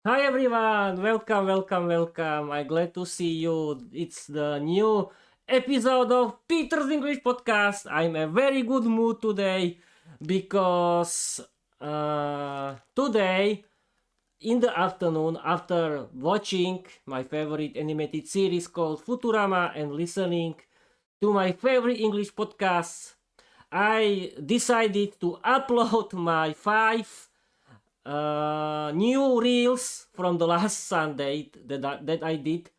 Hi everyone, welcome. I'm glad to see you. It's the new episode of Peter's English Podcast. I'm a very good mood today because today in the afternoon, after watching my favorite animated series called Futurama and listening to my favorite English podcasts, I decided to upload my five new reels from the last Sunday that I did.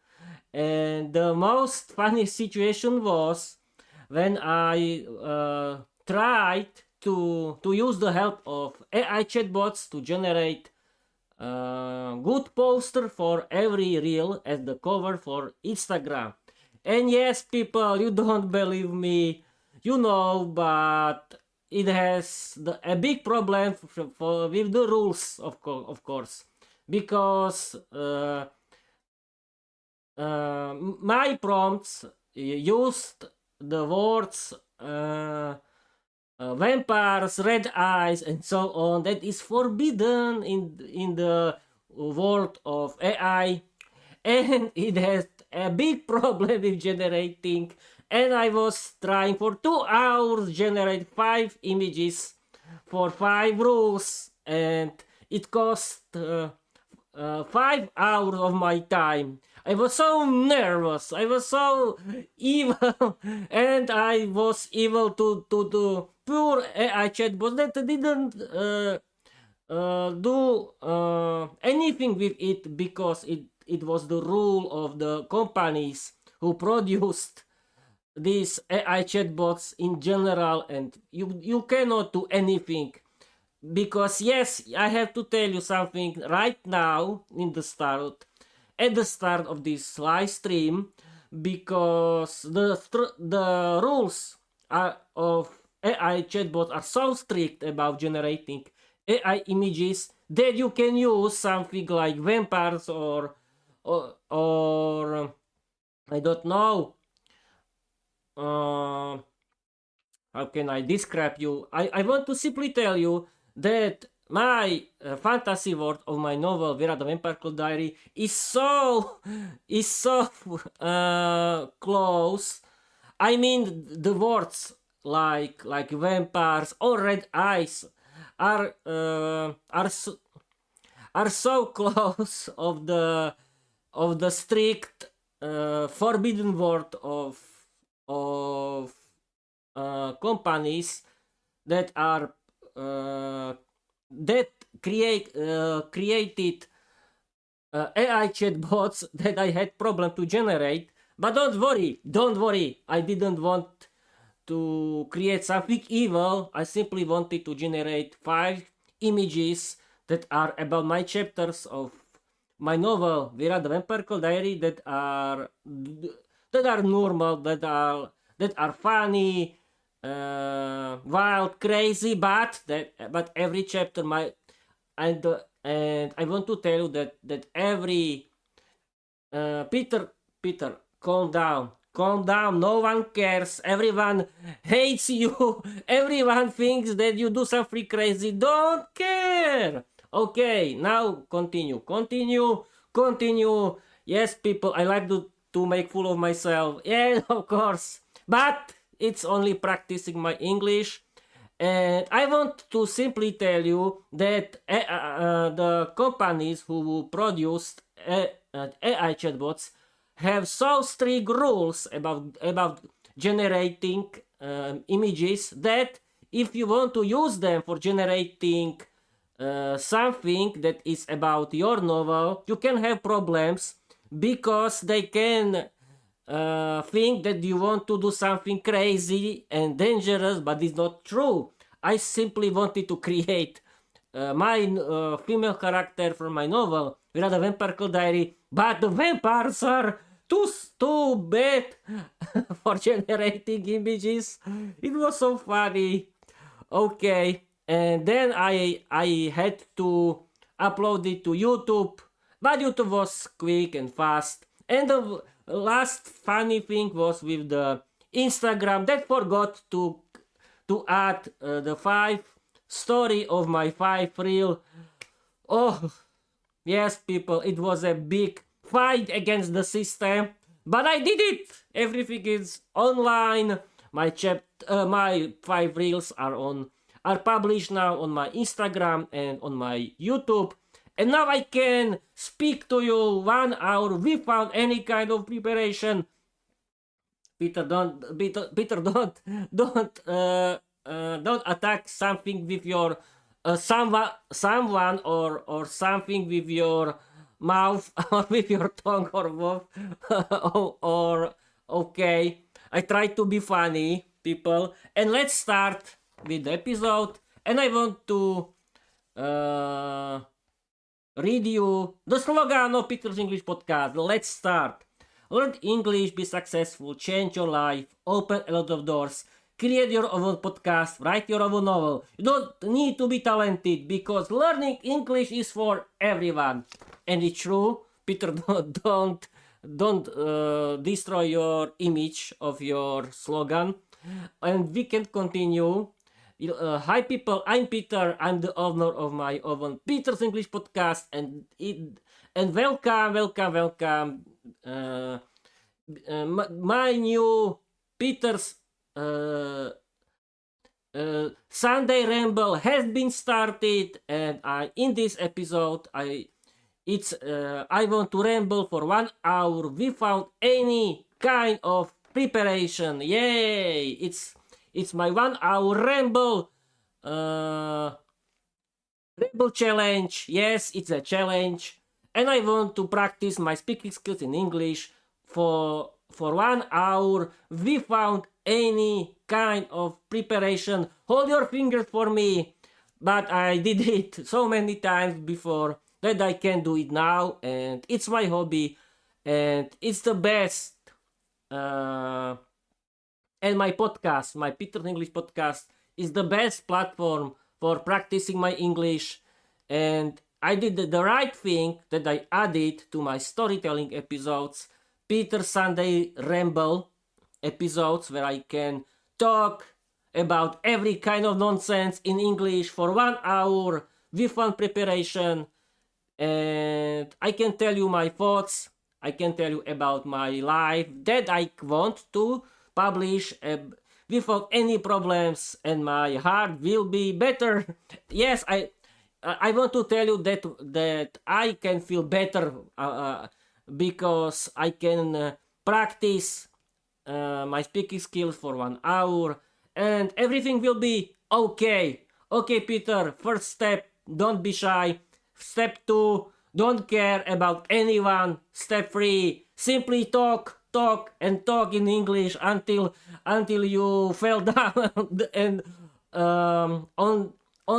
And the most funny situation was when I tried to use the help of AI chatbots to generate good poster for every reel as the cover for Instagram. And yes, people, you don't believe me, but it has a big problem with the rules, of course, because my prompts used the words vampires, red eyes, and so on. That is forbidden in the world of AI, and it has a big problem with generating. And I was trying for 2 hours generate 5 images for 5 rules, and it cost 5 hours of my time. I was so nervous. I was so evil, and I was able to do pure AI chatbots that didn't do anything with it because it was the rule of the companies who produced these AI chatbots in general, and you cannot do anything because yes, I have to tell you something right now at the start of this live stream, because the rules of AI chatbot are so strict about generating AI images that you can use something like vampires or I don't know, uh, how can I describe you? I want to simply tell you that my fantasy world of my novel Vera the Vampire Diary is so is so close. I mean, the words like vampires or red eyes are uh, are so, are so close of the strict forbidden word of companies that are that created AI chatbots that I had problem to generate. But don't worry. I didn't want to create something evil. I simply wanted to generate 5 images that are about my chapters of my novel Vera the Vampire Diary that are normal, that are funny, wild, crazy, but every chapter and I want to tell you that every Peter, calm down. No one cares. Everyone hates you. Everyone thinks that you do something crazy. Don't care. Okay, now continue. Yes, people, I like to make fool of myself. Yeah, of course. But it's only practicing my English. And I want to simply tell you that the companies who produced AI chatbots have so strict rules about generating images that if you want to use them for generating something that is about your novel, you can have problems because they can think that you want to do something crazy and dangerous, but it's not true. I simply wanted to create my female character from my novel, Vera the Vampire Diary, but the vampires are too bad for generating images. It was so funny. Okay, and then I had to upload it to YouTube, but YouTube was quick and fast. And the last funny thing was with the Instagram that forgot to add the 5 story of my 5 reel. Oh, Yes, people, it was a big fight against the system, but I did it. Everything is online. My 5 reels are published now on my Instagram and on my YouTube. And now I can speak to you 1 hour without any kind of preparation. Peter, don't attack something with your someone or something with your mouth or with your tongue or both. or okay, I try to be funny, people, and let's start with the episode. And I want to uh, read you the slogan of Peter's English podcast. Let's start. Learn English, be successful, change your life, open a lot of doors, create your own podcast, write your own novel. You don't need to be talented because learning English is for everyone. And it's true. Peter, don't destroy your image of your slogan. And we can continue. Hi people, I'm Peter. I'm the owner of my own Peter's English podcast, and welcome. My new Peter's Sunday Ramble has been started, and in this episode I want to ramble for 1 hour without any kind of preparation. Yay! It's my 1 hour ramble challenge. Yes, it's a challenge, and I want to practice my speaking skills in English for 1 hour without any kind of preparation. Hold your fingers for me, but I did it so many times before that I can do it now, and it's my hobby, and it's the best. And my podcast, my Peter's English podcast, is the best platform for practicing my English. And I did the right thing that I added to my storytelling episodes, Peter Sunday Ramble episodes, where I can talk about every kind of nonsense in English for 1 hour without preparation. And I can tell you my thoughts. I can tell you about my life that I want to publish without any problems, and my heart will be better. Yes, I want to tell you that I can feel better because I can practice my speaking skills for 1 hour, and everything will be okay. Okay, Peter, first step, don't be shy. Step 2, don't care about anyone. Step 3, simply talk in English until you fell down and on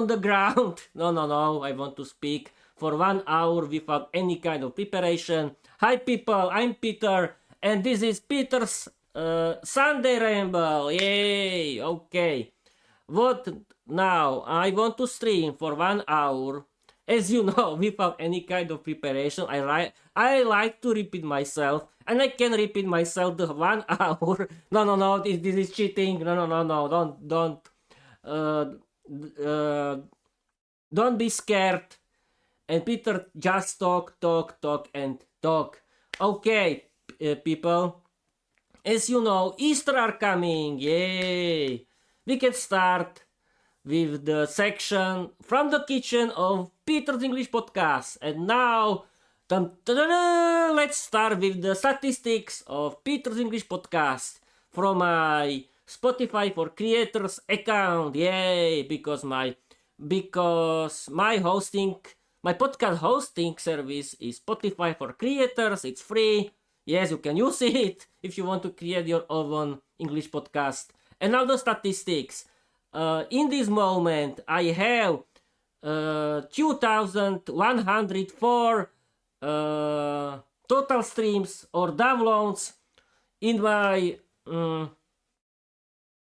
the ground. No, I want to speak for 1 hour without any kind of preparation. Hi people, I'm Peter, and this is Peter's Sunday Ramble. Yay! Okay. What now? I want to stream for 1 hour. As you know, without any kind of preparation. I like to repeat myself, and I can repeat myself the 1 hour. No, this is cheating. No, don't be scared. And Peter, just talk. Okay, people. As you know, Easter are coming. Yay! We can start with the section from the kitchen of Peter's English podcast. And now, let's start with the statistics of Peter's English podcast from my Spotify for Creators account. Yay! Because my podcast hosting service is Spotify for Creators. It's free. Yes, you can use it if you want to create your own English podcast. And now the statistics. In this moment, I have 2,104 total streams or downloads in my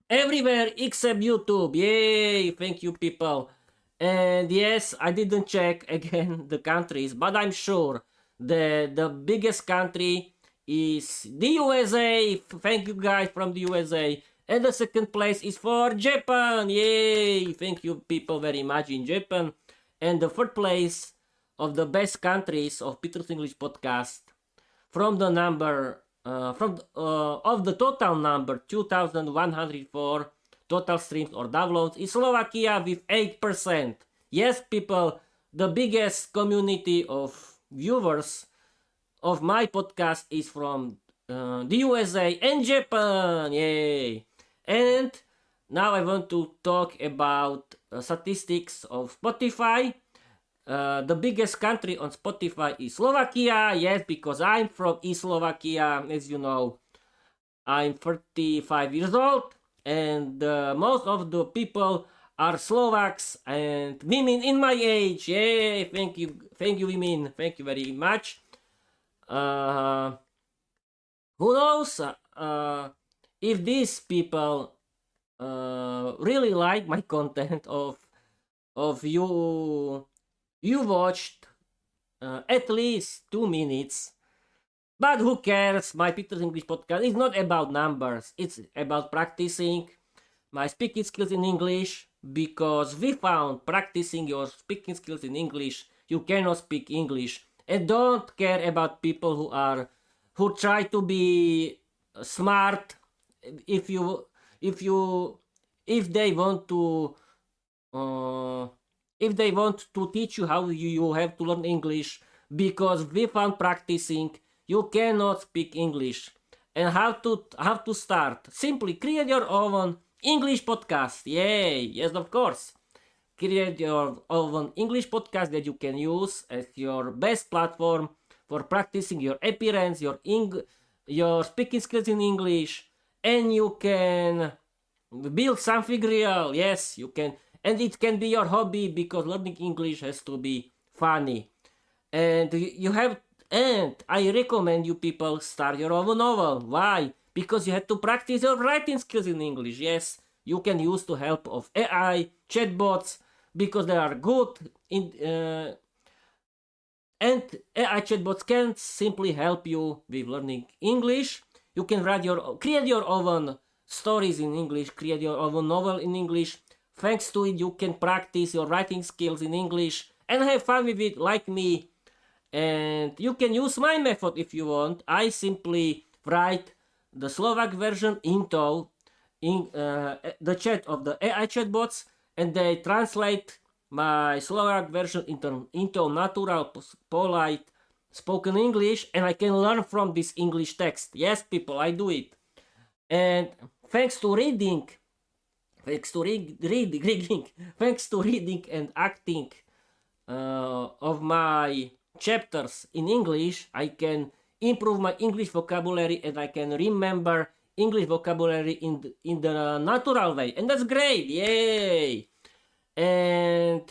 everywhere except YouTube. Yay! Thank you, people. And yes, I didn't check again the countries, but I'm sure the biggest country is the USA. Thank you guys from the USA. And the second place is for Japan. Yay! Thank you people very much in Japan. And the third place of the best countries of Peter's English podcast from the number of the total number 2,104 total streams or downloads is Slovakia with 8%. Yes, people, the biggest community of viewers of my podcast is from the USA and Japan. Yay! And now I want to talk about statistics of Spotify. The biggest country on Spotify is Slovakia. Yes, because I'm from East Slovakia. As you know, I'm 35 years old, and most of the people are Slovaks and women in my age. Yay! Thank you, women. Thank you very much. Who knows if these people really like my content of you watched at least 2 minutes, but who cares? My Peter's English podcast is not about numbers. It's about practicing my speaking skills in English, because we found practicing your speaking skills in English, you cannot speak English. And don't care about people who try to be smart. If they want to teach you how you have to learn English, because we found practicing you cannot speak English. And how to start? Simply create your own English podcast. Yay! Yes, of course. Create your own English podcast that you can use as your best platform for practicing your appearance, your speaking skills in English, and you can build something real. Yes, you can, and it can be your hobby, because learning English has to be funny. And I recommend you people start your own novel. Why? Because you have to practice your writing skills in English. Yes, you can use the help of AI, chatbots, because they are good and AI chatbots can simply help you with learning English. You can create your own stories in English, create your own novel in English. Thanks to it, you can practice your writing skills in English and have fun with it, like me. And you can use my method if you want. I simply write the Slovak version into the chat of the AI chatbots, and they translate my Slovak version into natural, polite, spoken English, and I can learn from this English text. Yes, people, I do it. And thanks to reading and acting of my chapters in English, I can improve my English vocabulary, and I can remember English vocabulary in the natural way, and that's great. Yay! And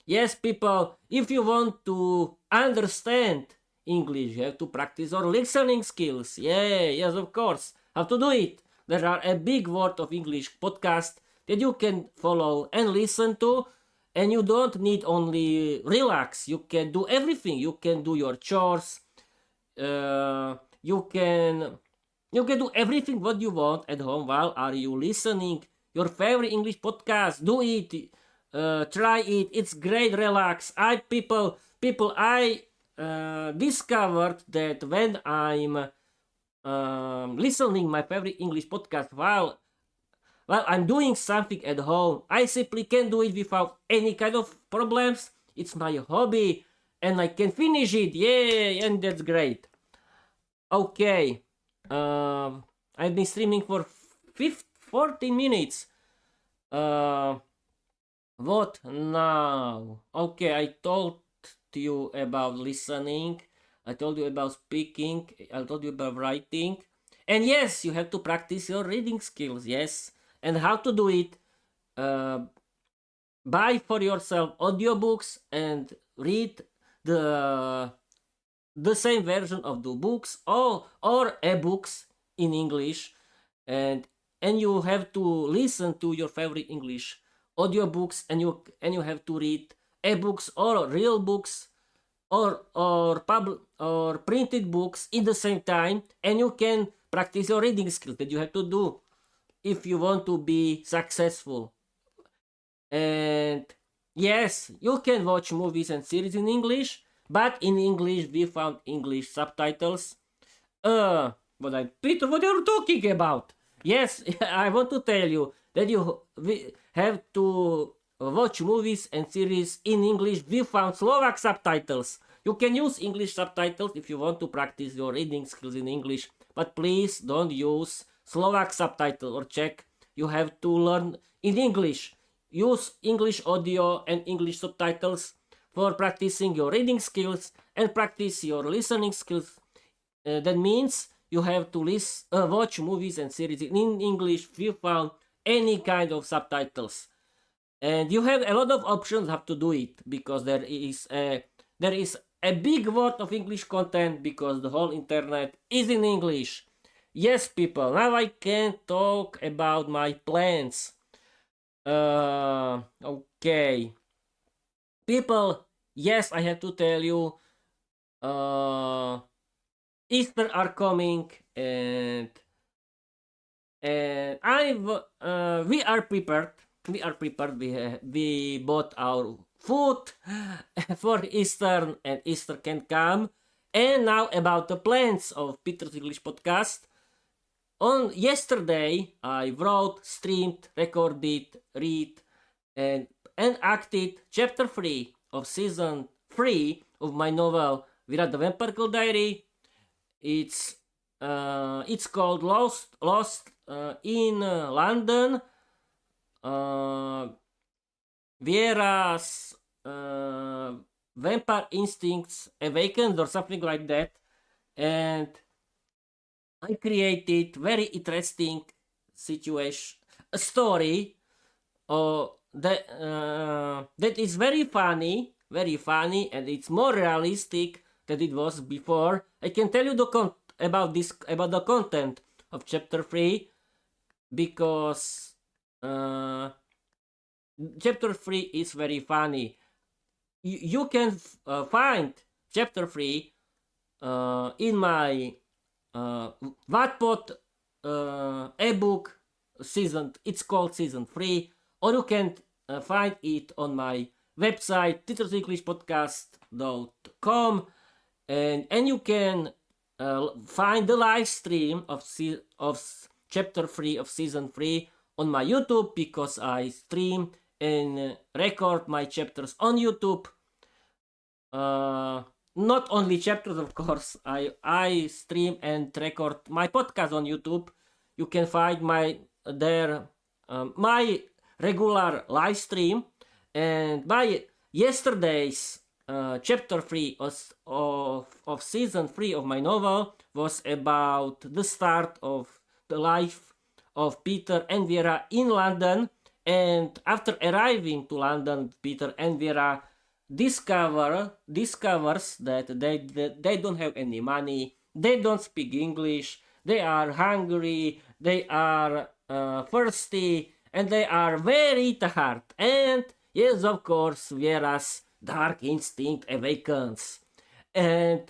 yes, people, if you want to understand English, you have to practice your listening skills. Yay! Yes, of course. How to do it? There are a big world of English podcasts that you can follow and listen to, and you don't need only relax. You can do everything. You can do your chores. You can do everything what you want at home while are you listening your favorite English podcast. Do it. Try it. It's great. Relax. I discovered that when I'm listening my favorite English podcast while I'm doing something at home, I simply can do it without any kind of problems. It's my hobby, and I can finish it. Yay! And that's great. Okay. I've been streaming for 40 minutes. What now? Okay, I told you about listening. I told you about speaking. I told you about writing. And yes, you have to practice your reading skills. Yes. And how to do it? Buy for yourself audiobooks and read the same version of the books or ebooks in English, and you have to listen to your favorite English audiobooks, and you have to read ebooks or real books or printed books in the same time, and you can practice your reading skills that you have to do if you want to be successful. And Yes, you can watch movies and series in English, but in English we found English subtitles. Peter, what are you talking about? Yes, I want to tell you that we have to watch movies and series in English. We found Slovak subtitles. You can use English subtitles if you want to practice your reading skills in English, but please don't use Slovak subtitle or Czech. You have to learn in English. Use English audio and English subtitles for practicing your reading skills and practice your listening skills. That means you have to watch movies and series in English if you found any kind of subtitles. And you have a lot of options how to do it, because there is a big world of English content, because the whole internet is in English. Yes, people, now I can talk about my plans. Okay. People, yes, I have to tell you, Easter are coming, and we are prepared. We are prepared. We bought our food for Easter, and Easter can come. And now about the plans of Peter's English podcast. On yesterday, I wrote, streamed, recorded, read, and acted chapter 3 of season 3 of my novel Vira the Vampire Diary. It's called Lost in London. Vera's vampire instincts awakened, or something like that, and I created very interesting situation, a story that is very funny, and it's more realistic than it was before. I can tell you about the content of chapter 3, because chapter 3 is very funny. You can find chapter 3 in my Wattpad ebook season. It's called season 3, or you can find it on my website teachersenglishpodcast.com, and you can find the live stream of chapter 3 of season 3 on my YouTube, because I stream and record my chapters on YouTube. Not only chapters, of course. I stream and record my podcast on YouTube. You can find my regular live stream, and by yesterday's chapter 3 of season 3 of my novel was about the start of the life of Peter and Vera in London. And after arriving to London, Peter and Vera discovers that they don't have any money, they don't speak English, they are hungry, they are thirsty, and they are very tired. And yes, of course, Vera's dark instinct awakens, and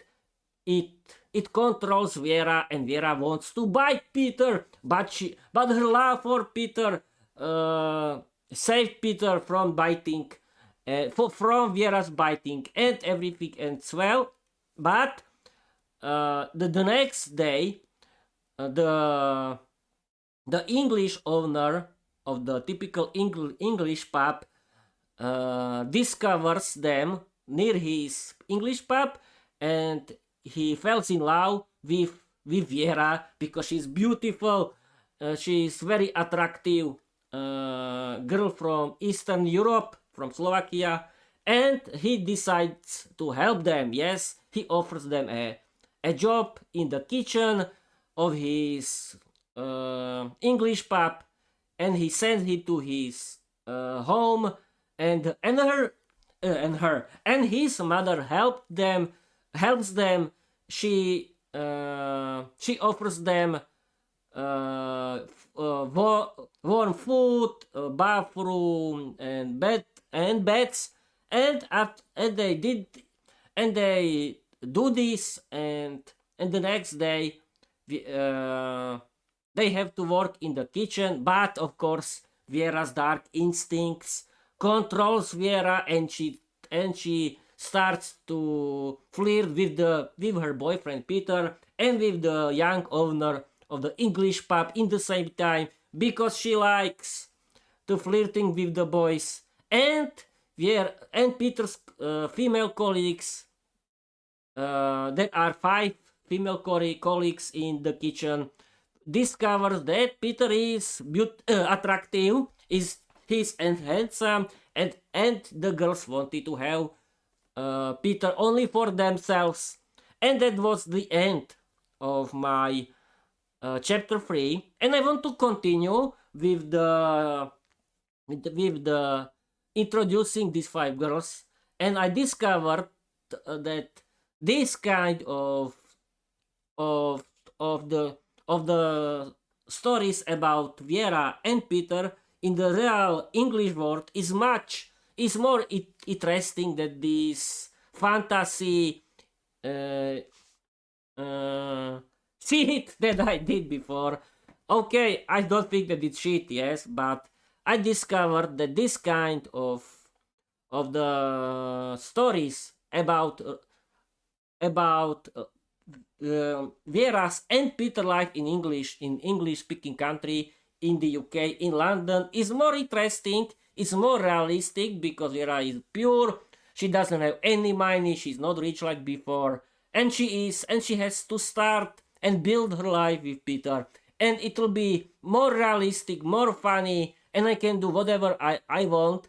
it controls Vera, and Vera wants to bite Peter, but her love for Peter saved Peter from biting, from Vera's biting, and everything ends well. But the next day, the English owner of the typical English pub discovers them near his English pub, and he falls in love with Vera, because she's beautiful. She's very attractive girl from Eastern Europe, from Slovakia, and he decides to help them. Yes, he offers them a job in the kitchen of his English pub, and he sends him to his home, and his mother helps them. She offers them warm food, bathroom, and beds, and they do this, and the next day they have to work in the kitchen. But of course, Vera's dark instincts controls Vera, and she starts to flirt with her boyfriend Peter and with the young owner of the English pub in the same time, because she likes to flirting with the boys. And Peter's female colleagues, there are 5 female colleagues in the kitchen, discovers that Peter is attractive, he's handsome, and the girls wanted to have Peter only for themselves. And that was the end of my chapter 3, and I want to continue with the introducing these 5 girls. And I discovered that this kind of the stories about Vera and Peter in the real English world is more interesting than this fantasy shit that I did before. Okay, I don't think that it's shit, yes, but I discovered that this kind of the stories about Vera's and Peter life in English speaking country, in the UK, in London, is more interesting. It's more realistic because Vera is pure. She doesn't have any money. She's not rich like before, and she has to start and build her life with Peter. And it will be more realistic, more funny, and I can do whatever I want.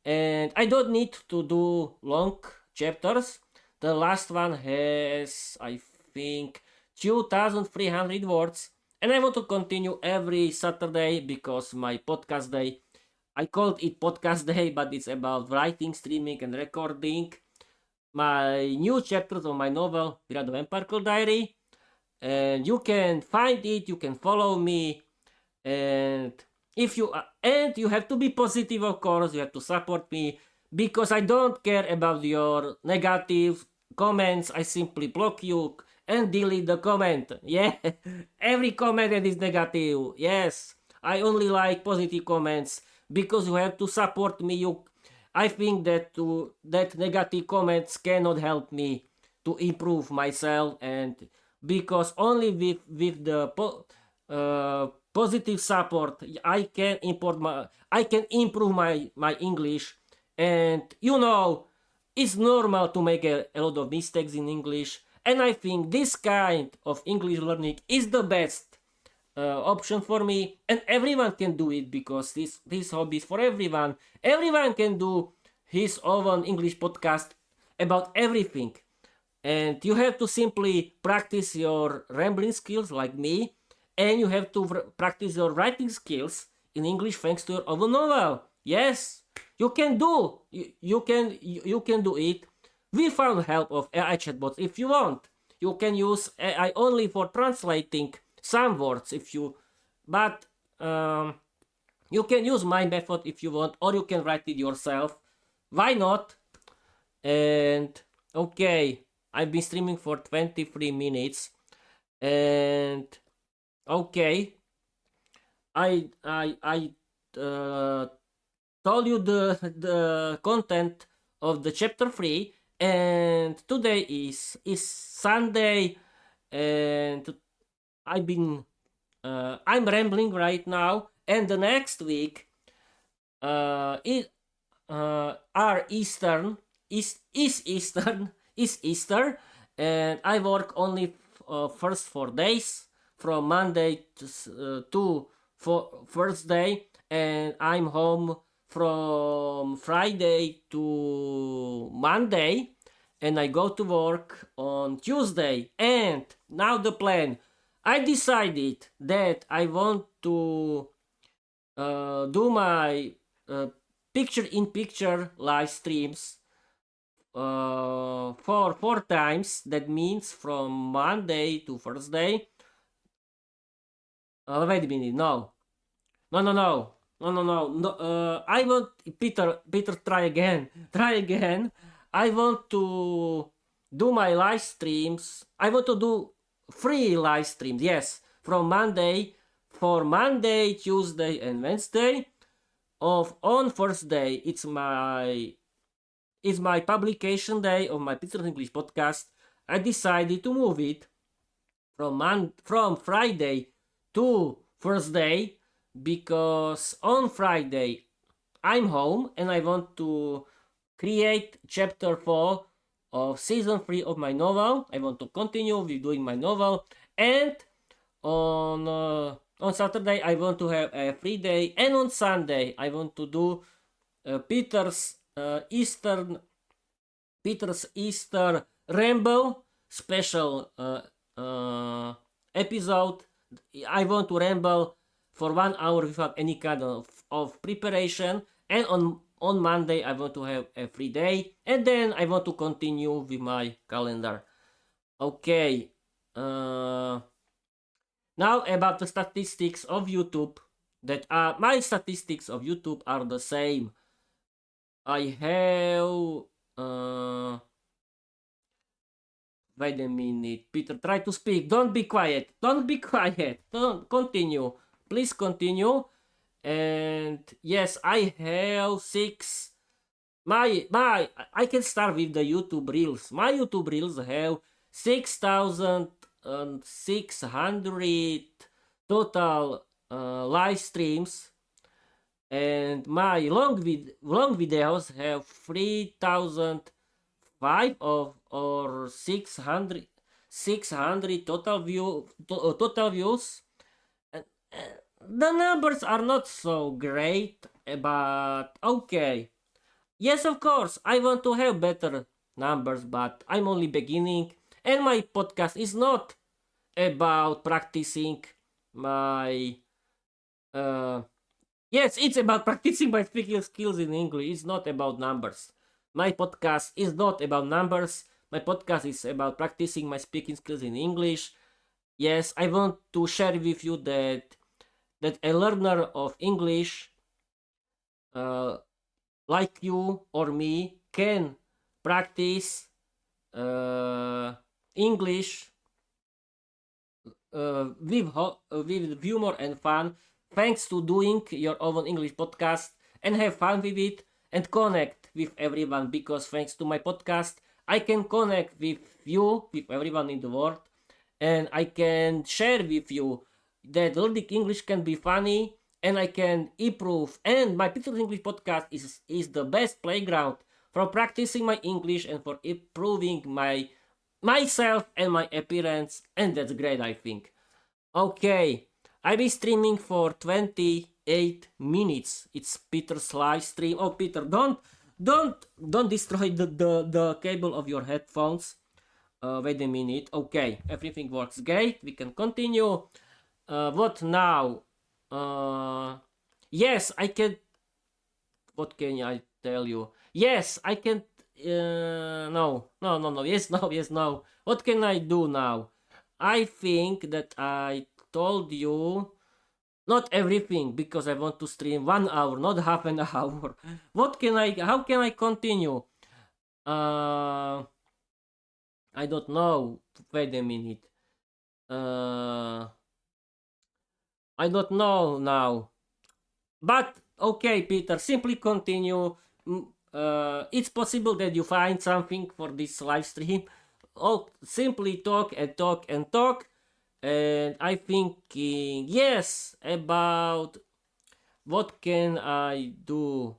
And I don't need to do long chapters. The last one has, I think, 2,300 words. And I want to continue every Saturday because my podcast day, I called it podcast day, but it's about writing, streaming, and recording my new chapters of my novel, Vira the Vampire Diary. And you can find it, you can follow me, and you have to be positive, of course. You have to support me, because I don't care about your negative comments. I simply block you and delete the comment. Yeah, every comment that is negative. Yes, I only like positive comments, because you have to support me. I think that negative comments cannot help me to improve myself, and because only with the positive support I can improve my English. And it's normal to make a lot of mistakes in English, and I think this kind of English learning is the best option for me, and everyone can do it, because this hobby is for everyone. Everyone can do his own English podcast about everything. And you have to simply practice your rambling skills like me, and you have to practice your writing skills in English thanks to your own novel. Yes, you can do it without help of AI chatbots if you want. You can use AI only for translating some words but you can use my method if you want, or you can write it yourself. Why not? And okay, I've been streaming for 23 minutes, and okay, I told you the content of the chapter 3, and today is Sunday, and I'm rambling right now, and the next week are Eastern is Easter, and I work only first 4 days, from Monday to Thursday, and I'm home from Friday to Monday, and I go to work on Tuesday. And now the plan. I decided that I want to do my picture-in-picture live streams for 4 times. That means from Monday to Thursday. Wait a minute. No. I want Peter. Try again. I want to do my live streams. I want to do 3 live streams. Yes, from Monday, Tuesday, and Wednesday. of on first day, it's my publication day of my Peter's English podcast. I decided to move it from Friday to Thursday because on Friday I'm home and I want to create chapter 4 of season 3 of my novel. I want to continue with doing my novel, and on Saturday I want to have a free day, and on Sunday I want to do Peter's Easter Ramble special episode. I want to ramble for 1 hour without any kind of preparation, and on Monday I want to have a free day, and then I want to continue with my calendar. Okay. Now about the statistics of YouTube. That my statistics of YouTube are the same. I have wait a minute, Peter, try to speak. Don't be quiet. Don't be quiet. Don't continue. Please continue. And yes, I have 6. I can start with the YouTube Reels. My YouTube Reels have 6,600 total live streams, and my long videos have 3,005 or 600 total views. And, the numbers are not so great, but okay. Yes, of course, I want to have better numbers, but I'm only beginning, and my podcast is not about practicing my yes, it's about practicing my speaking skills in English. It's not about numbers. My podcast is not about numbers. My podcast is about practicing my speaking skills in English. Yes, I want to share with you that a learner of English like you or me can practice English with humor and fun, thanks to doing your own English podcast and have fun with it and connect with everyone, because thanks to my podcast I can connect with you, with everyone in the world, and I can share with you that learning English can be funny and I can improve, and my Peter's English podcast is the best playground for practicing my English and for improving myself and my appearance, and that's great, I think. Okay, I'll be streaming for 28 minutes. It's Peter's live stream. Oh, Peter, don't destroy the cable of your headphones. Wait a minute. Okay, everything works great. We can continue. What now? Yes, I can. What can I tell you? Yes, I can. No. Yes, no. What can I do now? I think that I told you not everything, because I want to stream 1 hour, not half an hour. How can I continue? I don't know. Wait a minute. I don't know now. But okay, Peter, simply continue. It's possible that you find something for this live stream. Oh, simply talk and talk and talk. And I thinking, yes, about what can I do.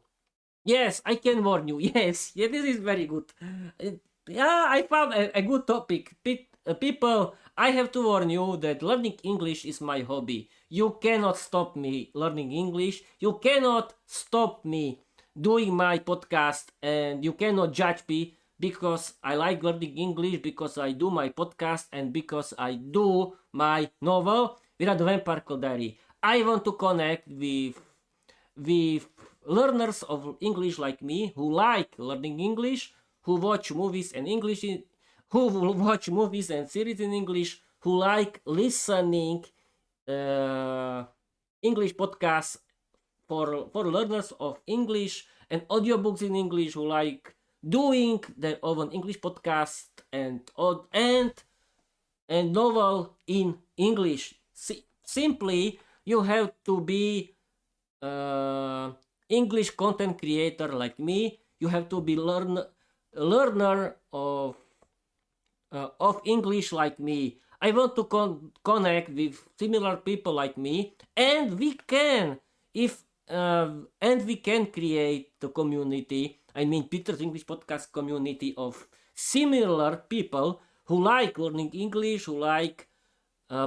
Yes, I can warn you. Yes, yeah, this is very good. Yeah, I found a good topic. People, I have to warn you that learning English is my hobby. You cannot stop me learning English. You cannot stop me doing my podcast, and you cannot judge me because I like learning English, because I do my podcast, and because I do my novel, Without the Vampire Diary. I want to connect with learners of English like me, who like learning English, who watch movies and series in English, who like listening English podcasts for learners of English, and audiobooks in English, who like doing their own English podcast and novel in English. Simply, you have to be English content creator like me. You have to be learner of English like me. I want to connect with similar people like me, and we can, if and we can create the community. I mean, Peter's English podcast community of similar people who like learning English, who like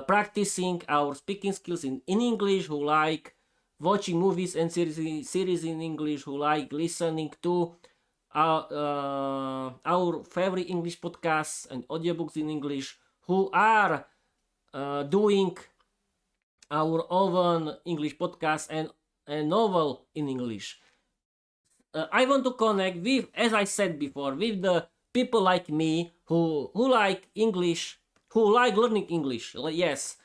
practicing our speaking skills in English, who like watching movies and series in English, who like listening to our favorite English podcasts and audiobooks in English, who are doing our own English podcast and novel in English. I want to connect with, as I said before, with the people like me who like English, who like learning English. Yes,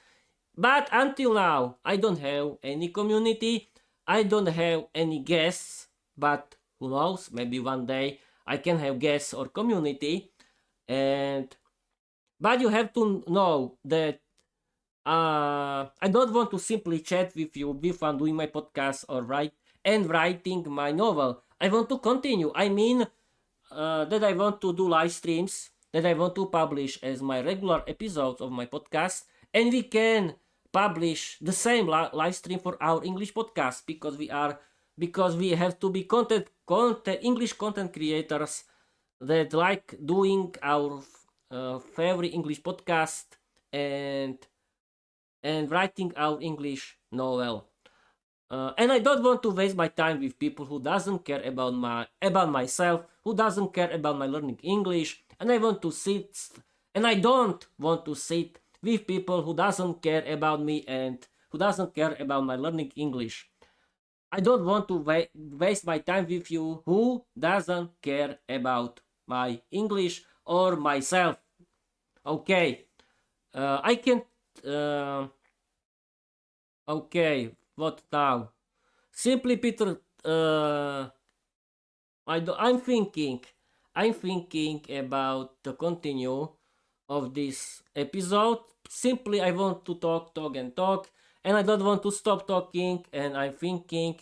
but until now, I don't have any community. I don't have any guests. But who knows? Maybe one day I can have guests or community. But you have to know that I don't want to simply chat with you before doing my podcast or writing my novel. I want to continue. I mean that I want to do live streams, that I want to publish as my regular episodes of my podcast, and we can publish the same live stream for our English podcast because we have to be English content creators that like doing our favorite English podcast and writing our English novel. And I don't want to waste my time with people who doesn't care about myself, who doesn't care about my learning English, and I don't want to sit with people who doesn't care about me and who doesn't care about my learning English. I don't want to waste my time with you who doesn't care about my English or myself. Okay, I can. Okay, what now? Simply, Peter. I'm thinking about the continue of this episode. Simply, I want to talk, and I don't want to stop talking. And I'm thinking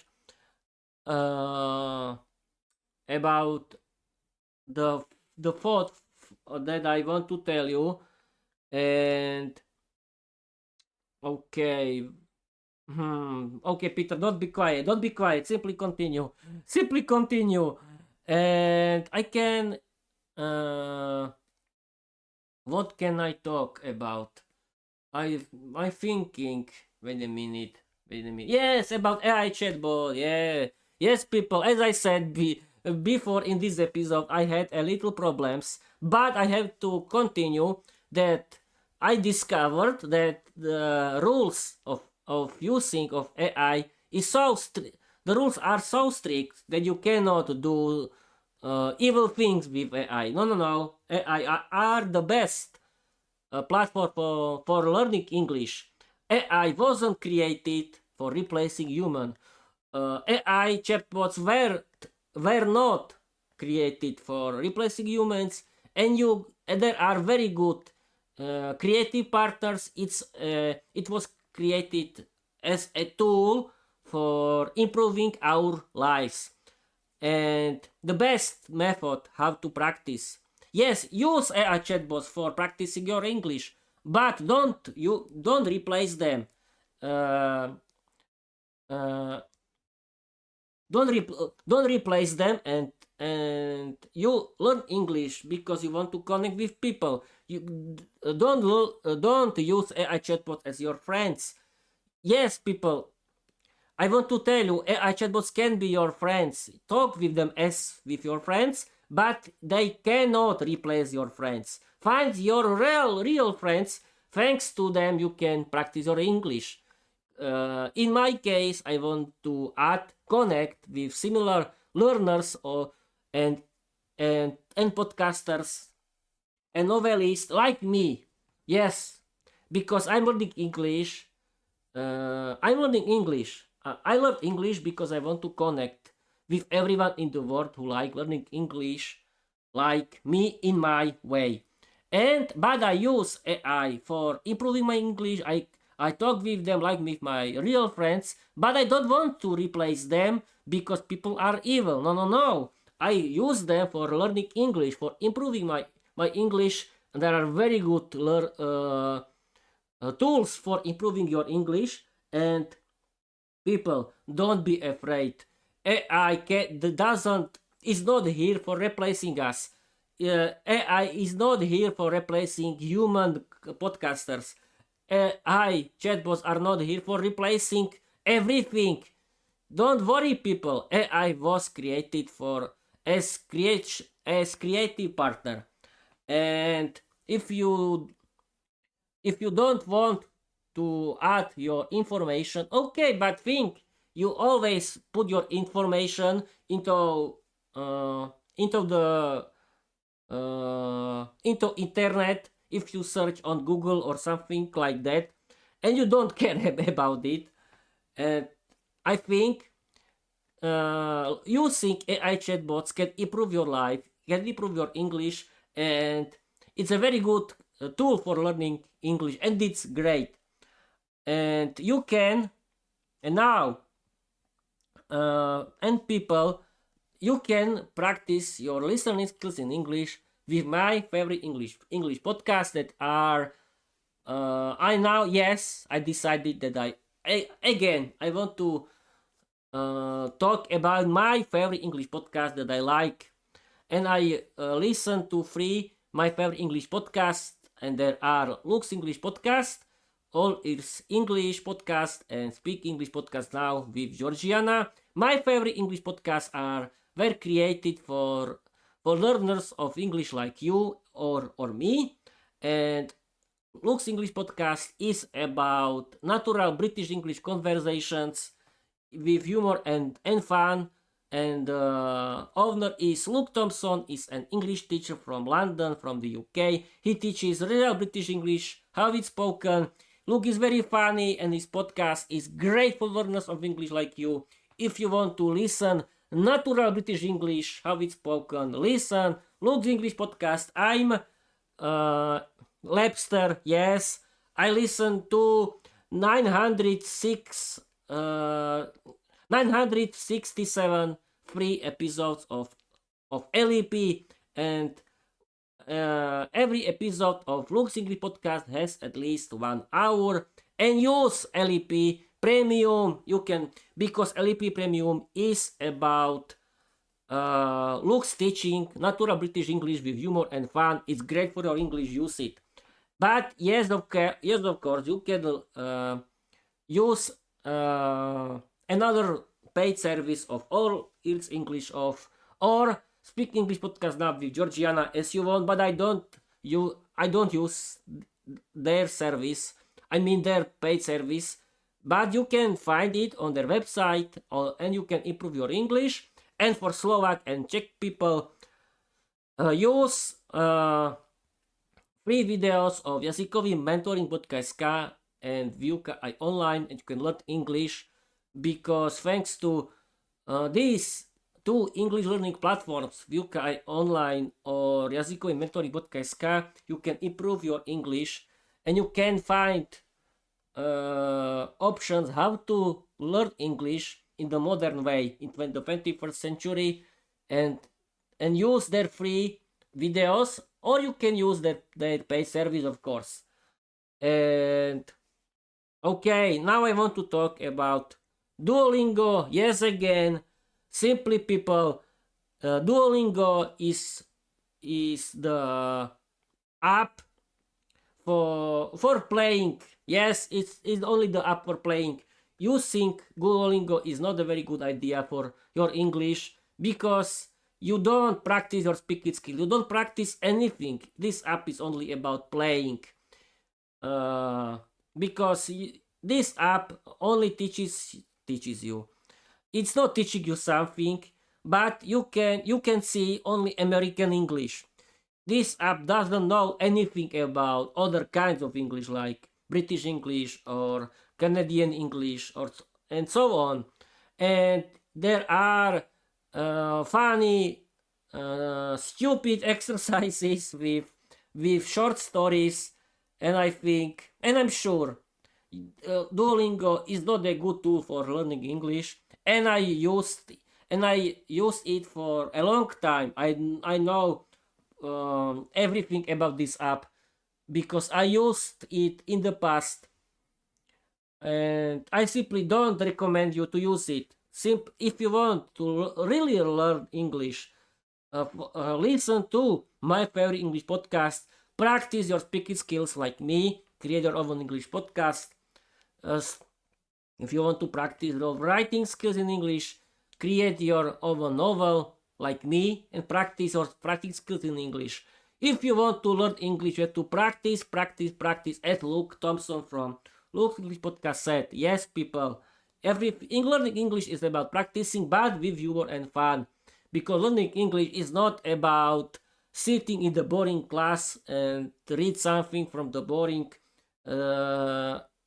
about the thought that I want to tell you. And okay. Okay, Peter, don't be quiet. Simply continue. And I can. What can I talk about? I'm thinking. Wait a minute. Yes, about AI chatbot. Yeah. Yes, people. As I said before in this episode, I had a little problems, but I have to continue that I discovered that the rules of using of AI is the rules are so strict that you cannot do evil things with AI. No. AI are the best platform for learning English. AI wasn't created for replacing human. AI chatbots were not created for replacing humans, and there are very good creative partners. It was created as a tool for improving our lives, and the best method how to practice. Yes, use AI chatbots for practicing your English, but don't replace them. Don't replace them, and you learn English because you want to connect with people. You don't use AI chatbot as your friends. Yes, people, I want to tell you, AI chatbots can be your friends. Talk with them as with your friends, but they cannot replace your friends. Find your real friends. Thanks to them, you can practice your English. In my case, I want to connect with similar learners and podcasters and novelists like me. Yes, because I'm learning English. I love English because I want to connect with everyone in the world who like learning English like me in my way. But I use AI for improving my English. I talk with them like with my real friends, but I don't want to replace them because people are evil. No, no, no. I use them for learning English, for improving my English. There are very good tools for improving your English. And people, don't be afraid. Is not here for replacing us. AI is not here for replacing human podcasters. AI chatbots are not here for replacing everything. Don't worry, people. AI was created for as creative partner. And if you don't want to add your information, okay, but think you always put your information into the into internet if you search on Google or something like that, and you don't care about it. And I think using AI chatbots can improve your life, can improve your English, and it's a very good tool for learning English, and it's great. And you can, and now, and people, you can practice your listening skills in English with my favorite English podcasts that are. I decided that I want to talk about my favorite English podcast that I like, and I listen to three my favorite English podcasts, and there are Luke's English podcast, All Ears English podcast, and Speak English podcast now with Georgiana. My favorite English podcasts were created for learners of English like you or me, and Luke's English podcast is about natural British English conversations with humor and fun. And owner is Luke Thompson, is an English teacher from London, from the UK. He teaches real British English, how it's spoken. Luke is very funny, and his podcast is great for learners of English like you. If you want to listen natural British English, how it's spoken, listen Luke's English podcast. I'm Labster, yes. I listen to 967 free episodes of LEP, and every episode of Luke's English podcast has at least 1 hour. And use LEP Premium. You can, because LEP Premium is about Luke's teaching natural British English with humor and fun. It's great for your English. Use it. But yes, of course, you can use another paid service of All Ears English or Speak English podcast now with Georgiana as you want. But I don't use their service. I mean their paid service. But you can find it on their website, and you can improve your English. And for Slovak and Czech people, use free videos of jazykovým mentoring.sk and Výuka aj online, and you can learn English, because thanks to these two English learning platforms, Výuka aj online or jazykovým mentoring.sk, you can improve your English, and you can find options how to learn English in the modern way in the 21st century, and use their free videos, or you can use their paid service, of course. And okay, now I want to talk about Duolingo. Yes, again, simply people, Duolingo is the app for playing. Yes, it's only the app for playing. Using Duolingo is not a very good idea for your English, because you don't practice your speaking skill. You don't practice anything. This app is only about playing. Because this app only teaches you. It's not teaching you something, but you can see only American English. This app doesn't know anything about other kinds of English, like British English or Canadian English, and so on. And there are funny, stupid exercises with short stories, and I think, and I'm sure Duolingo is not a good tool for learning English, and I used it for a long time. I know everything about this app because I used it in the past, and I simply don't recommend you to use it. If you want to really learn English, listen to my favorite English podcast. Practice your speaking skills like me. Create your own English podcast. If you want to practice your writing skills in English, create your own novel like me and practice your writing skills in English. If you want to learn English, you have to practice, as Luke Thompson from Luke's English Podcast said. Yes, people, learning English is about practicing, but with humor and fun. Because learning English is not about sitting in the boring class and read something from the boring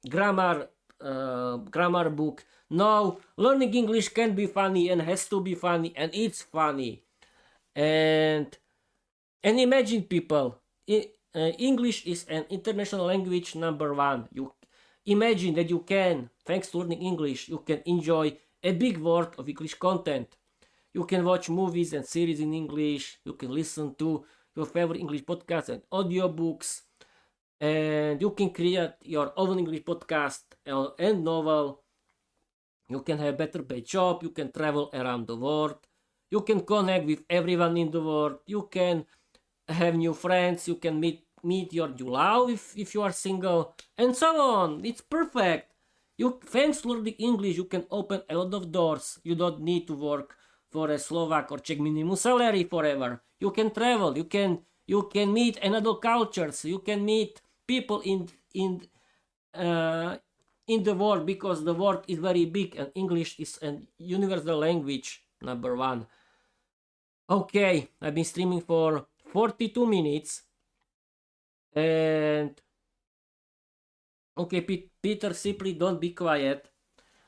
grammar book. No, learning English can be funny and has to be funny, and it's funny. And imagine, people, English is an international language number one. You imagine that you can, thanks to learning English, you can enjoy a big world of English content. You can watch movies and series in English. You can listen to your favorite English podcasts and audiobooks. And you can create your own English podcast and novel. You can have better paid job. You can travel around the world. You can connect with everyone in the world. You can have new friends. You can meet your new love if you are single, and so on. It's perfect. Thanks to learning English, you can open a lot of doors. You don't need to work for a Slovak or Czech minimum salary forever. You can travel. You can meet another cultures. You can meet people in the world, because the world is very big and English is a universal language number one. Okay, I've been streaming for 42 minutes, and okay, Peter, simply don't be quiet.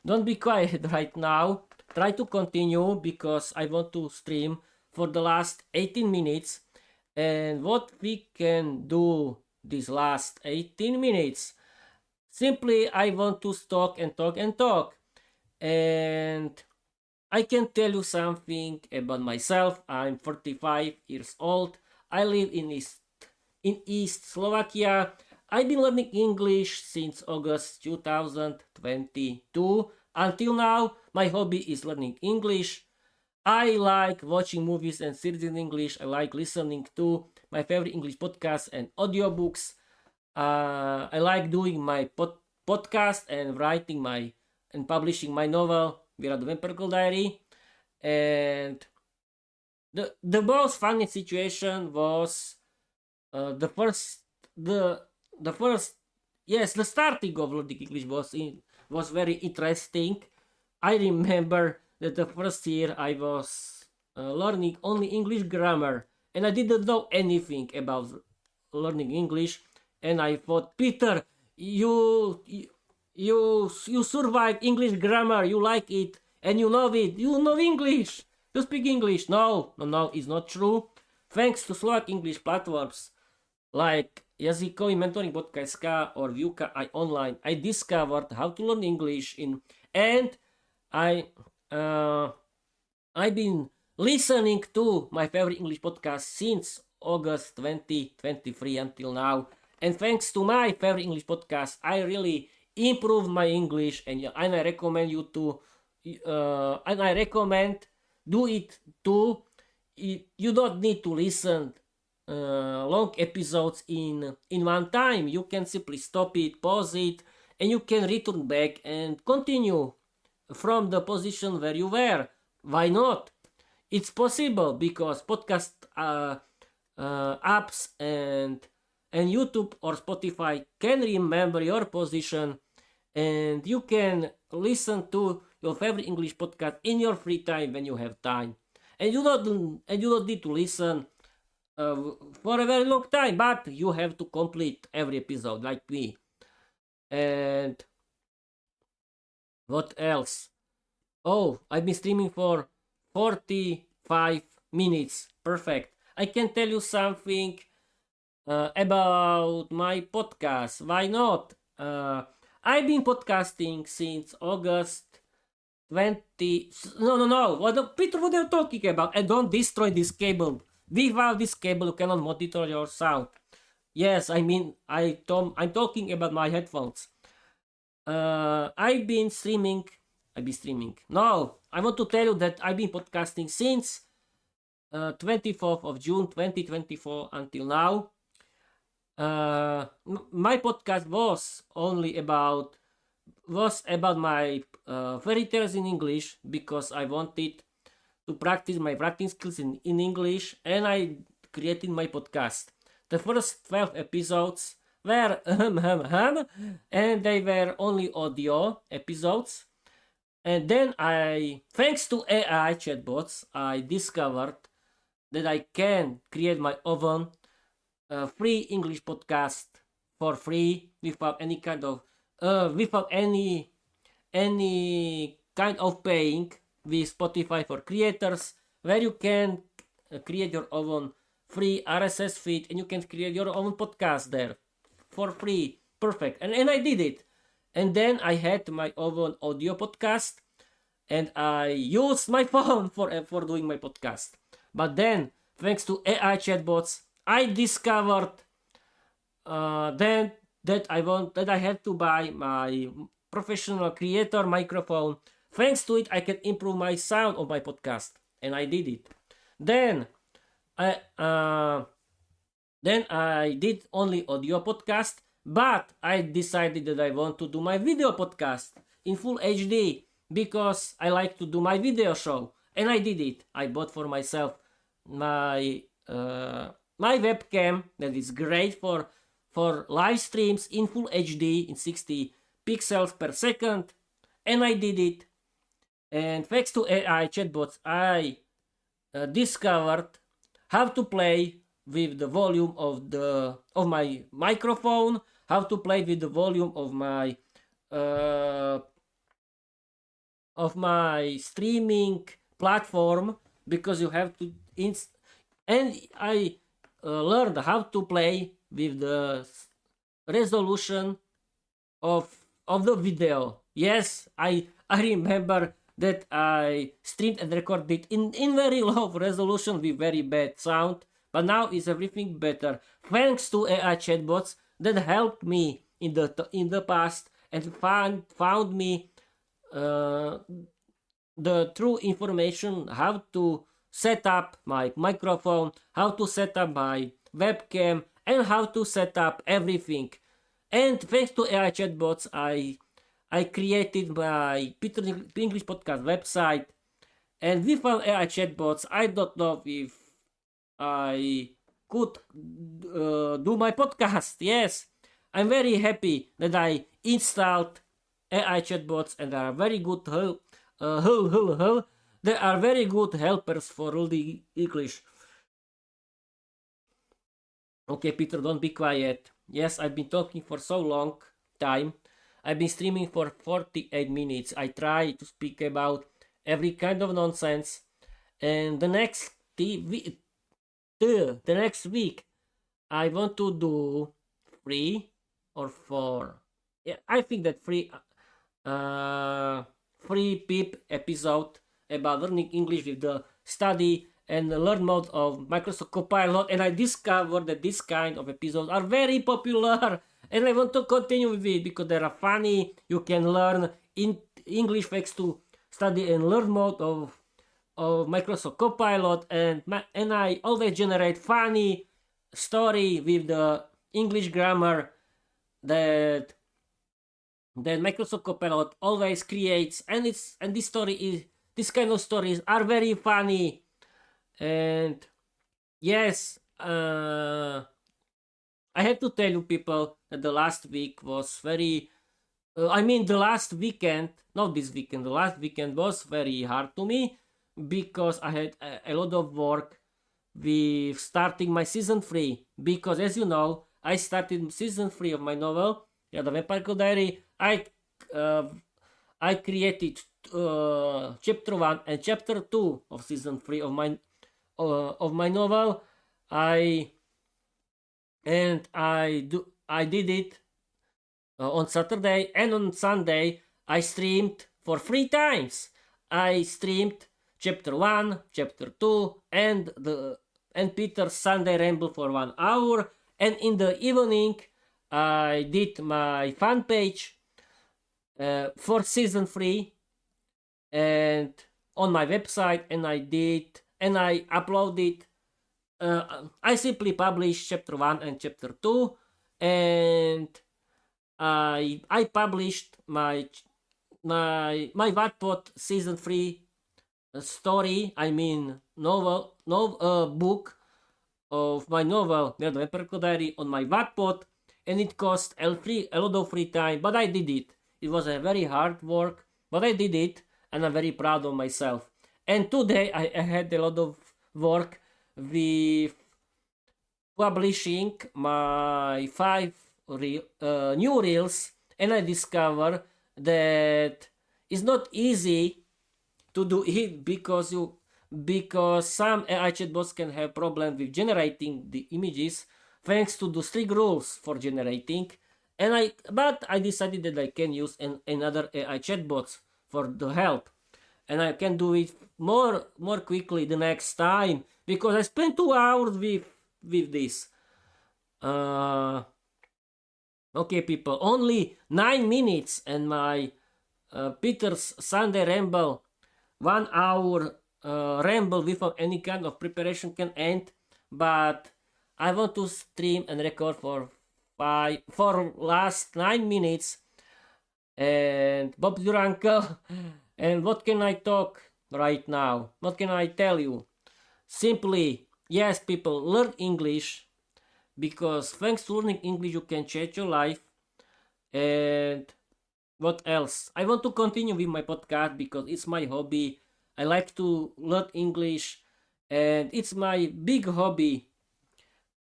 Don't be quiet right now. Try to continue, because I want to stream for the last 18 minutes. And what we can do these last 18 minutes, simply I want to talk and talk and talk. And I can tell you something about myself. I'm 45 years old. I live in East Slovakia. I've been learning English since August 2022. Until now, my hobby is learning English. I like watching movies and series in English. I like listening to my favorite English podcasts and audiobooks. I like doing my podcast and writing and publishing my novel, Vira the Vampire Diary. And the most funny situation was the starting of learning English was very interesting. I remember that the first year I was learning only English grammar, and I didn't know anything about learning English. And I thought, Peter, you survived English grammar, you like it, and you know it, you know English, you speak English. No, it's not true. Thanks to Slovak English platforms like Jazykový mentoring podcast or Výuka aj online, I discovered how to learn English and I've been listening to my favorite English podcast since August 2023 until now. And thanks to my favorite English podcast, I really improved my English, and I recommend you to do it too. You don't need to listen long episodes in one time. You can simply stop it, pause it, and you can return back and continue from the position where you were. Why not? It's possible, because podcast apps and YouTube or Spotify can remember your position, and you can listen to your favorite English podcast in your free time when you have time. And you don't need to listen for a very long time, but you have to complete every episode like me. And what else? Oh, I've been streaming for 45 minutes. Perfect. I can tell you something about my podcast. Why not? I've been podcasting since August 20. No. Peter, what are you talking about? And don't destroy this cable. Without this cable, you cannot monitor your sound. Yes, I mean, I'm talking about my headphones. I've been streaming. No, I want to tell you that I've been podcasting since 24th of June 2024 until now. My podcast was about my fairy tales in English because I wanted to practice my writing skills in English, and I created my podcast. The first 12 episodes were and they were only audio episodes. And then thanks to AI chatbots, I discovered that I can create my own free English podcast for free without any kind of paying with Spotify for creators, where you can create your own free RSS feed and you can create your own podcast there for free. Perfect. And I did it. And then I had my own audio podcast, and I used my phone for doing my podcast. But then, thanks to AI chatbots, I discovered then that I had to buy my professional creator microphone. Thanks to it, I can improve my sound of my podcast, and I did it. Then I did only audio podcast, but I decided that I want to do my video podcast in full HD because I like to do my video show, and I did it. I bought for myself my webcam that is great for live streams in full HD in 60 pixels per second, and I did it. And thanks to AI chatbots, I discovered how to play with the volume of my microphone, how to play with the volume of my streaming platform, because you have to and I learned how to play with the resolution of the video. Yes, I remember that I streamed and recorded in very low resolution with very bad sound, but now is everything better thanks to AI chatbots that helped me in the past and found me the true information, how to set up my microphone, how to set up my webcam, and how to set up everything. And thanks to AI chatbots, I created my Peter English podcast website. And without AI chatbots, I don't know if I could do my podcast. Yes, I'm very happy that I installed AI chatbots, and they are very good they are very good helpers for the English. Okay, Peter, don't be quiet. Yes, I've been talking for so long time. I've been streaming for 48 minutes. I try to speak about every kind of nonsense. And the next week, I want to do 3 or 4. Yeah, I think that 3 peep episode about learning English with the study and the learn mode of Microsoft Copilot, and I discovered that this kind of episodes are very popular, and I want to continue with it because they are funny. You can learn in English thanks to study and learn mode of Microsoft Copilot, and I always generate funny story with the English grammar that Microsoft Copilot always creates, and this kind of stories are very funny. And yes, I have to tell you, people, that the last week was very the last weekend, not this weekend, the last weekend was very hard to me because I had a lot of work with starting my season 3, because as you know, I started season 3 of my novel, The Vampire Diary. I created chapter 1 and chapter 2 of season 3 of my novel. I did it on Saturday, and on Sunday I streamed for 3 times. I streamed chapter 1, chapter 2, and Peter's Sunday Ramble for 1 hour, and in the evening I did my fan page for season 3 and on my website, and I uploaded. I simply published chapter 1 and chapter 2, and I published my Wattpad season 3 story, I mean book of my novel, The Vampire Diary, on my Wattpad, and it cost a lot of free time, but I did it. It was a very hard work, but I did it, and I'm very proud of myself. And today I had a lot of work with publishing my 5 new reels, and I discovered that it's not easy to do it because some AI chatbots can have problems with generating the images thanks to the strict rules for generating. But I decided that I can use another AI chatbots for the help, and I can do it more quickly the next time because I spent 2 hours with this. Okay, people, only 9 minutes, and my Peter's Sunday Ramble 1 hour ramble without any kind of preparation can end, but I want to stream and record for last 9 minutes. And Bob your uncle. And what can I talk right now? What can I tell you? Simply, yes, people, learn English, because thanks to learning English you can change your life. And what else? I want to continue with my podcast because it's my hobby. I like to learn English, and it's my big hobby.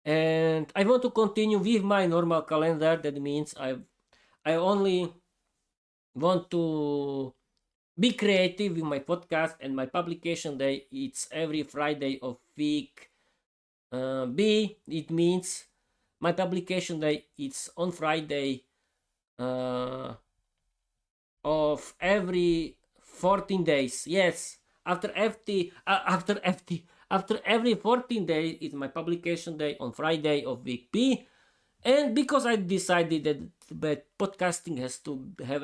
And I want to continue with my normal calendar. That means I only want to be creative with my podcast, and my publication day, it's every Friday of week B. It means my publication day, it's on Friday of every 14 days. Yes, after every 14 days is my publication day on Friday of week B. And because I decided that podcasting has to have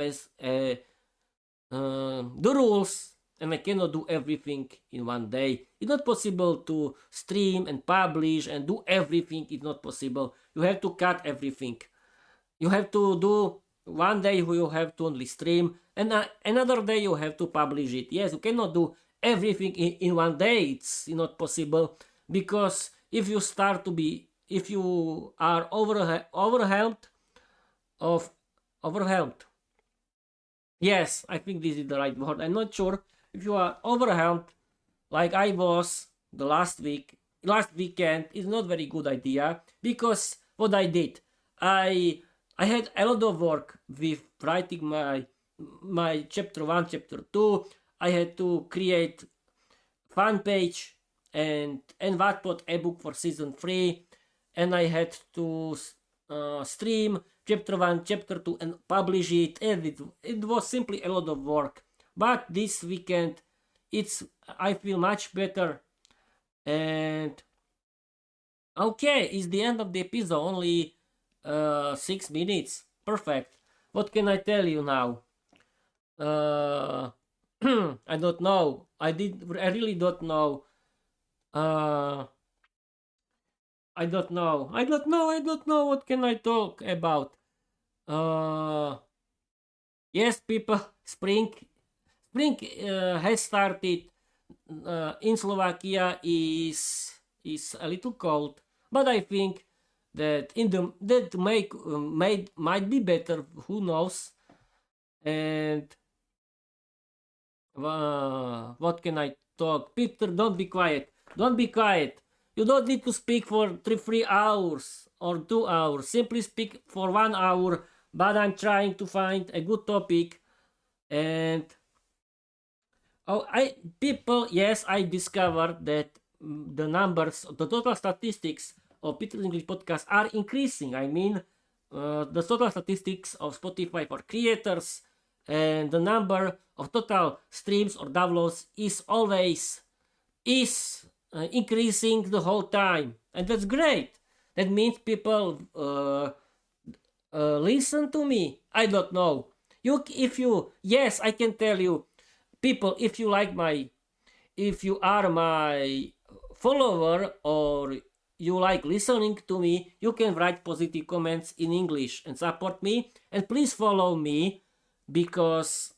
the rules, and I cannot do everything in one day. It's not possible to stream and publish and do everything. It's not possible. You have to cut everything. You have to do one day you have to only stream, and another day you have to publish it. Yes, you cannot do everything in one day. It's not possible, because if you are overwhelmed. Yes, I think this is the right word. I'm not sure. If you are overwhelmed, like I was the last weekend, it's not very good idea, because what I did, I had a lot of work with writing my chapter 1, chapter 2. I had to create fan page and Wattpad ebook for season 3, and I had to stream chapter 1, chapter 2, and publish it, and it was simply a lot of work. But this weekend, I feel much better. And okay, it's the end of the episode, only 6 minutes. Perfect. What can I tell you now? I don't know. I really don't know. I don't know. What can I talk about? Yes, people, spring has started. In Slovakia is a little cold, but I think that might be better. Who knows? And what can I talk? Peter, don't be quiet. Don't be quiet. You don't need to speak for 3 hours or 2 hours. Simply speak for 1 hour. But I'm trying to find a good topic. And yes, I discovered that the numbers, the total statistics of Peter English podcast are increasing. I mean, the total statistics of Spotify for creators, and the number of total streams or downloads is always increasing the whole time, and that's great. That means people listen to me. I don't know. Yes, I can tell you, people, if you are my follower or you like listening to me, you can write positive comments in English and support me. And please follow me, because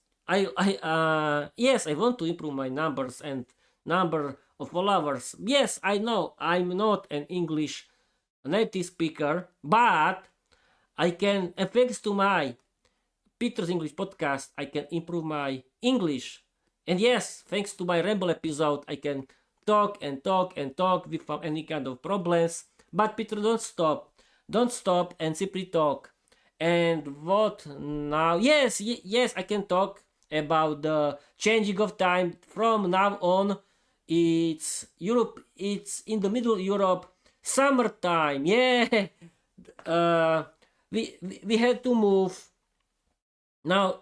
yes, I want to improve my numbers and number of followers. Yes, I know I'm not an English native speaker, but I can, and thanks to my Peter's English podcast, I can improve my English. And yes, thanks to my Ramble episode, I can talk and talk and talk without any kind of problems. But Peter, don't stop. Don't stop and simply talk. And what now? Yes, I can talk about the changing of time from now on. It's Europe. It's in the middle Europe, summertime. Yeah. We had to move. Now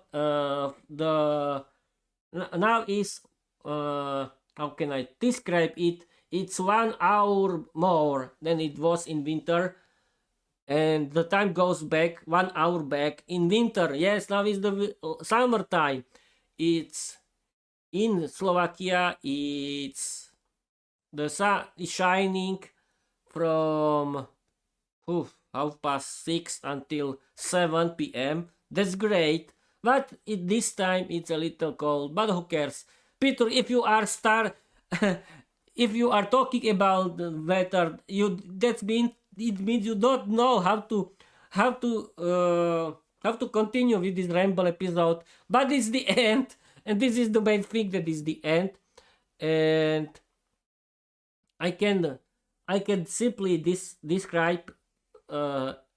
now is how can I describe it? It's 1 hour more than it was in winter, and the time goes back 1 hour back in winter. Yes, now is the summertime. It's in Slovakia. It's the sun is shining from 6:30 until 7 p.m. That's great, but this time it's a little cold. But who cares, Peter? If you are if you are talking about the weather, it means you don't know how to continue with this Ramble episode. But it's the end, and this is the main thing, that is the end, and I can simply describe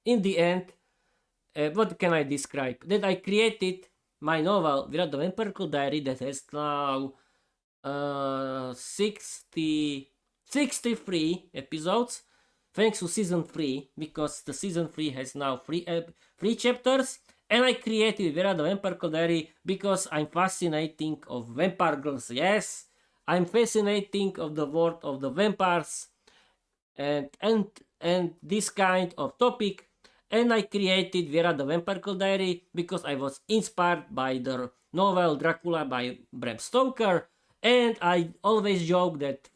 in the end. What can I describe? That I created my novel, Without the Vampire Diary, that has now 63 episodes, thanks to season 3, because the season 3 has now 3 chapters. And I created Without the Vampire Diary because I'm fascinating of vampire girls. Yes, I'm fascinating of the world of the vampires and this kind of topic. And I created Vera the Vampire Diary because I was inspired by the novel Dracula by Bram Stoker. And I always joke that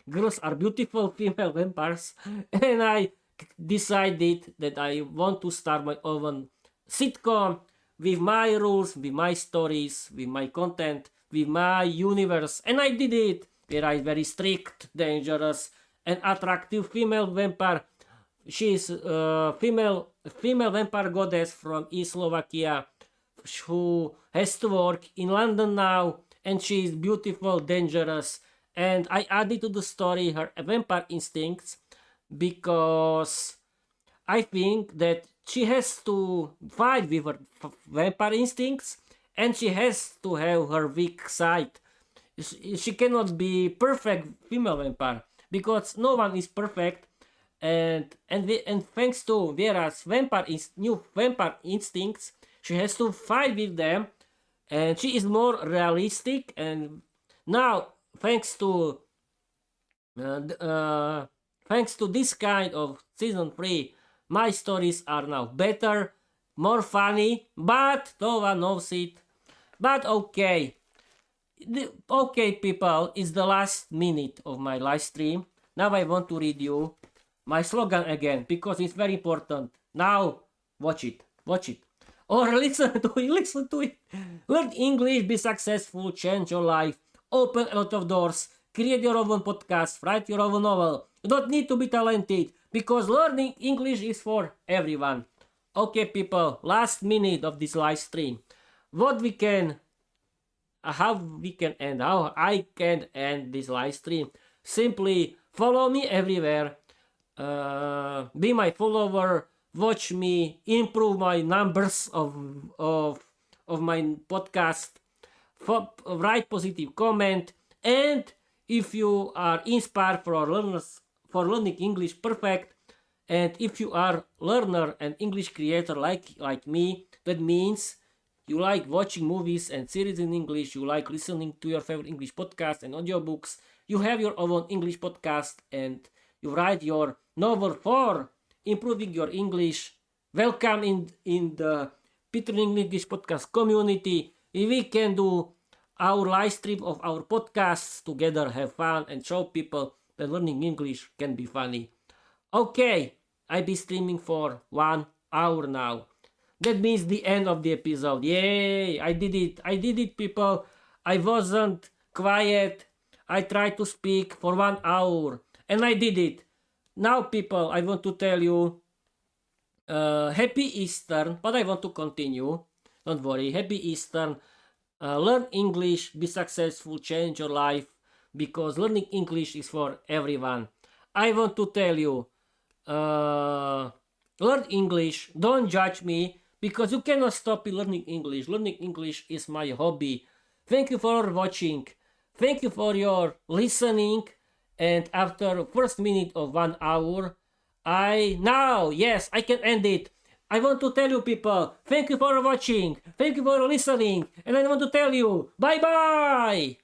girls are beautiful female vampires. And I decided that I want to start my own sitcom with my rules, with my stories, with my content, with my universe. And I did it. Where I'm very strict, dangerous, and attractive female vampire. She is a female vampire goddess from East Slovakia who has to work in London now, and she is beautiful, dangerous, and I added to the story her vampire instincts because I think that she has to fight with her vampire instincts, and she has to have her weak side. She cannot be perfect female vampire because no one is perfect. And thanks to Vera's new vampire instincts, she has to fight with them, and she is more realistic. And now, thanks to this kind of season 3, my stories are now better, more funny, but no one knows it. But okay, people, it's the last minute of my live stream. Now I want to read you my slogan again, because it's very important. Now, watch it. Or listen to it. Learn English, be successful, change your life, open a lot of doors, create your own podcast, write your own novel. You don't need to be talented, because learning English is for everyone. Okay, people, last minute of this live stream. How I can end this live stream. Simply follow me everywhere. Be my follower, watch me, improve my numbers of my podcast, write positive comment, and if you are inspired for learning English perfect, And if you are learner and English creator like me, that means you like watching movies and series in English, you like listening to your favorite English podcast and audiobooks, you have your own English podcast, and you write your novel for improving your English. Welcome in the Peter English podcast community. We can do our live stream of our podcasts together, have fun, and show people that learning English can be funny. Okay, I'll be streaming for 1 hour now. That means the end of the episode. Yay! I did it, people. I wasn't quiet. I tried to speak for 1 hour. And I did it. Now, people, I want to tell you Happy Easter. But I want to continue. Don't worry. Happy Easter. Learn English. Be successful. Change your life. Because learning English is for everyone. I want to tell you. Learn English. Don't judge me. Because you cannot stop learning English. Learning English is my hobby. Thank you for watching. Thank you for your listening. And after first minute of 1 hour, I can end it. I want to tell you, people, thank you for watching. Thank you for listening. And I want to tell you, bye-bye.